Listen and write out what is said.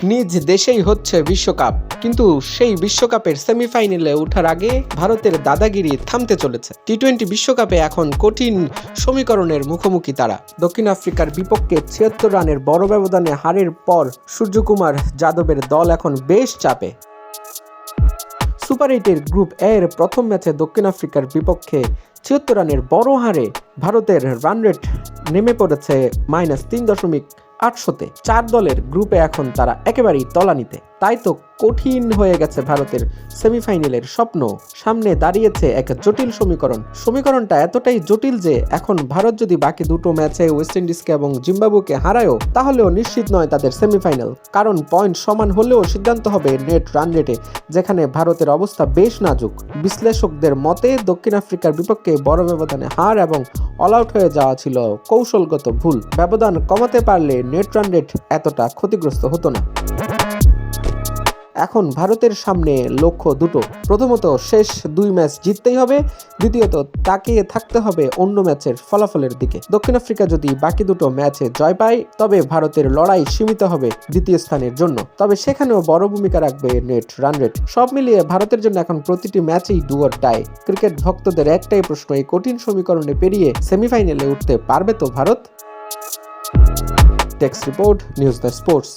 নিজ দেশেই হচ্ছে বিশ্বকাপ, কিন্তু সেই বিশ্বকাপের সেমিফাইনালে ওঠার আগে ভারতের দাদাগিরি থামতে চলেছে। টি-20 বিশ্বকাপে এখন কঠিন সমীকরণের মুখোমুখি তারা। দক্ষিণ আফ্রিকার বিপক্ষে ৭৬ রানের বড় ব্যবধানে হারের পর সূর্যকুমার যাদবের দল এখন বেশ চাপে। সুপার 8-এর গ্রুপ এর প্রথম ম্যাচে দক্ষিণ আফ্রিকার বিপক্ষে ৭৬ রানের বড় হারে ভারতের রান রেট নেমে পড়েছে -3.800-তে। 4 দলের গ্রুপে এখন তারা একেবারেই তলানিতে। তাই তো কঠিন হয়ে গেছে ভারতের সেমিফাইনালের স্বপ্ন। সামনে দাঁড়িয়েছে এক জটিল সমীকরণটা এতটাই জটিল যে এখন ভারত যদি বাকি দুটো ম্যাচে ওয়েস্ট ইন্ডিজকে এবং জিম্বাবুয়েকে হারায়ও, তাহলেও নিশ্চিত নয় তাদের সেমিফাইনাল। কারণ পয়েন্ট সমান হলেও সিদ্ধান্ত হবে নেট রান রেটে, যেখানে ভারতের অবস্থা বেশ নাজুক। বিশ্লেষকদের মতে দক্ষিণ আফ্রিকার বিপক্ষে বড় ব্যবধানে হার এবং অল আউট হয়ে যাওয়া ছিল কৌশলগত ভুল। ব্যবধান কমাতে পারলে নেট রান রেট এতটা ক্ষতিগ্রস্ত হতো না। এখন ভারতের সামনে লক্ষ্য দুটো। প্রথমত শেষ 2 ম্যাচ জিততেই হবে, দ্বিতীয়ত তাকিয়ে থাকতে হবে অন্য ম্যাচের ফলাফলের দিকে। দক্ষিণ আফ্রিকা যদি বাকি দুটো ম্যাচে জয় পায়, তবে ভারতের লড়াই সীমিত হবে দ্বিতীয় স্থানের জন্য। তবে সেখানেও বড় ভূমিকা রাখবে নেট রান রেট। সব মিলিয়ে ভারতের জন্য এখন প্রতিটি ম্যাচেই ডু অর ডাই। ক্রিকেট ভক্তদের একটাই প্রশ্ন, এই কঠিন সমীকরণে পেরিয়ে সেমিফাইনালে উঠতে পারবে তো Bharat? Text report, news the sports.